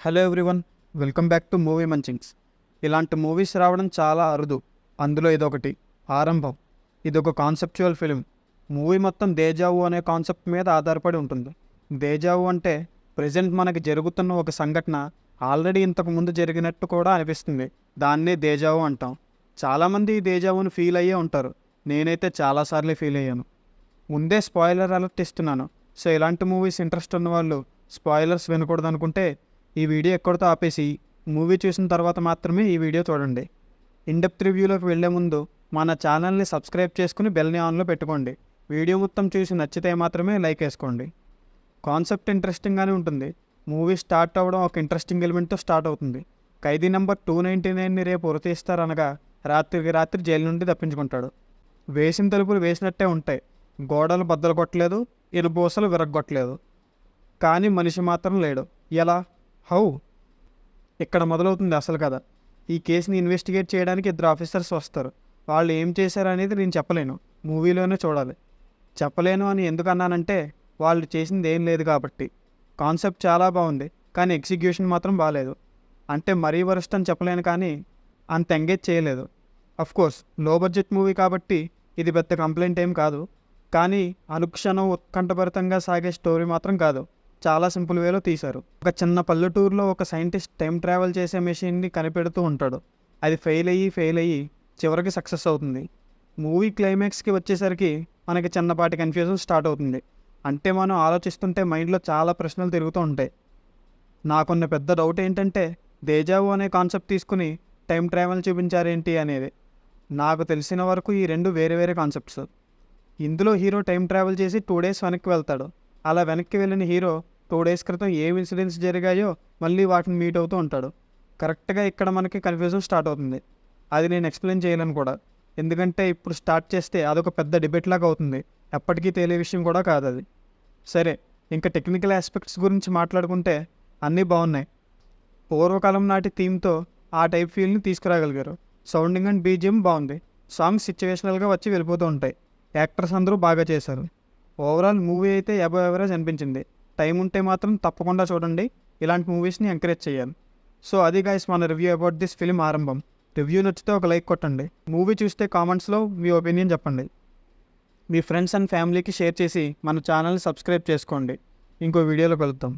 Hello everyone, welcome back to movie munchings. ఇలాంటి movies రావడం చాలా అరుదు. అందులో ఇదొకటి, ఆరంభం. ఇదొక కాన్సెప్చువల్ ఫిలిం. మూవీ మొత్తం దేజావు అనే కాన్సెప్ట్ మీద ఆధారపడి ఉంటుంది. దేజావు అంటే ప్రజెంట్ మనకి జరుగుతున్న ఒక సంఘటన ఆల్రెడీ ఇంతకు ముందు జరిగినట్టు కూడా అనిపిస్తుంది. దాన్నే దేజావు అంటాం. చాలామంది ఈ దేజావుని ఫీల్ అయ్యే ఉంటారు. నేనైతే చాలాసార్లు ఫీల్ అయ్యాను. ముందే స్పాయిలర్ అలర్ట్ ఇస్తున్నాను. సో ఇలాంటి మూవీస్ ఇంట్రెస్ట్ ఉన్న వాళ్ళు స్పాయిలర్స్ వినకూడదు అనుకుంటే ఈ వీడియో ఎక్కడితో ఆపేసి మూవీ చూసిన తర్వాత మాత్రమే ఈ వీడియో చూడండి. ఇన్డెప్త్ రివ్యూలోకి వెళ్లే ముందు మన ఛానల్ని సబ్స్క్రైబ్ చేసుకుని బెల్ని ఆన్లో పెట్టుకోండి. వీడియో మొత్తం చూసి నచ్చితే మాత్రమే లైక్ వేసుకోండి. కాన్సెప్ట్ ఇంట్రెస్టింగ్గానే ఉంటుంది. మూవీ స్టార్ట్ అవ్వడం ఒక ఇంట్రెస్టింగ్ ఎలిమెంట్తో స్టార్ట్ అవుతుంది. ఖైదీ నెంబర్ 299ని రేపు ఉరితీస్తారనగా రాత్రికి రాత్రి జైలు నుండి తప్పించుకుంటాడు. వేసిన తలుపులు వేసినట్టే ఉంటాయి. గోడలు బద్దలు కొట్టలేదు, ఇరుబోసలు విరగ్గొట్టలేదు. కానీ మనిషి మాత్రం లేడు. ఎలా? హౌ? ఇక్కడ మొదలవుతుంది అసలు కథ. ఈ కేసుని ఇన్వెస్టిగేట్ చేయడానికి 2 ఆఫీసర్స్ వస్తారు. వాళ్ళు ఏం చేశారు అనేది నేను చెప్పలేను, మూవీలోనే చూడాలి. చెప్పలేను అని ఎందుకు అన్నానంటే వాళ్ళు చేసింది ఏం లేదు కాబట్టి. కాన్సెప్ట్ చాలా బాగుంది, కానీ ఎగ్జిక్యూషన్ మాత్రం బాగాలేదు. అంటే మరీ వరస్ట్ అని చెప్పలేను, కానీ అంత ఎంగేజ్ చేయలేదు. అఫ్కోర్స్ లో బడ్జెట్ మూవీ కాబట్టి ఇది పెద్ద కంప్లైంట్ ఏం కాదు. కానీ అనుక్షణం ఉత్కంఠభరితంగా సాగే స్టోరీ మాత్రం కాదు. చాలా సింపుల్ వేలో తీశారు. ఒక చిన్న పల్లెటూరులో ఒక సైంటిస్ట్ టైం ట్రావెల్ చేసే మెషిన్ని కనిపెడుతూ ఉంటాడు. అది ఫెయిల్ అయ్యి చివరికి సక్సెస్ అవుతుంది. మూవీ క్లైమాక్స్కి వచ్చేసరికి మనకి చిన్నపాటి కన్ఫ్యూజన్ స్టార్ట్ అవుతుంది. అంటే మనం ఆలోచిస్తుంటే మైండ్లో చాలా ప్రశ్నలు తిరుగుతూ ఉంటాయి. నాకున్న పెద్ద డౌట్ ఏంటంటే దేజావు అనే కాన్సెప్ట్ తీసుకుని టైం ట్రావెల్ చూపించారేంటి అనేది. నాకు తెలిసిన వరకు ఈ 2 వేరే వేరే కాన్సెప్ట్స్. ఇందులో హీరో టైం ట్రావెల్ చేసి 2 days వెనక్కి వెళ్తాడు. అలా వెనక్కి వెళ్ళిన హీరో 2 days క్రితం ఏం ఇన్సిడెంట్స్ జరిగాయో మళ్ళీ వాటిని మీట్ అవుతూ ఉంటాడు. కరెక్ట్గా ఇక్కడ మనకి కన్ఫ్యూజన్ స్టార్ట్ అవుతుంది. అది నేను ఎక్స్ప్లెయిన్ చేయలేను కూడా, ఎందుకంటే ఇప్పుడు స్టార్ట్ చేస్తే అదొక పెద్ద డిబేట్ లాగా అవుతుంది. ఎప్పటికీ తెలియ విషయం కూడా కాదు అది. సరే, ఇంకా టెక్నికల్ ఆస్పెక్ట్స్ గురించి మాట్లాడుకుంటే అన్నీ బాగున్నాయి. పూర్వకాలం నాటి థీమ్తో ఆ టైప్ ఫీల్ని తీసుకురాగలిగారు. సౌండింగ్ అండ్ బీజిఎం బాగుంది. సాంగ్స్ సిచ్యువేషనల్గా వచ్చి వెళ్ళిపోతూ ఉంటాయి. యాక్టర్స్ అందరూ బాగా చేశారు. ఓవరాల్ మూవీ అయితే అబవ్ యావరేజ్ అనిపించింది. టైం ఉంటే మాత్రం తప్పకుండా చూడండి. ఇలాంటి మూవీస్ని ఎంకరేజ్ చేయాలి. సో అది గైస్ మన రివ్యూ అబౌట్ దిస్ ఫిలిం ఆరంభం. రివ్యూ నచ్చితే ఒక లైక్ కొట్టండి. మూవీ చూస్తే కామెంట్స్లో మీ ఒపీనియన్ చెప్పండి. మీ ఫ్రెండ్స్ అండ్ ఫ్యామిలీకి షేర్ చేసి మన ఛానల్ని సబ్స్క్రైబ్ చేసుకోండి. ఇంకో వీడియోలో కలుద్దాం.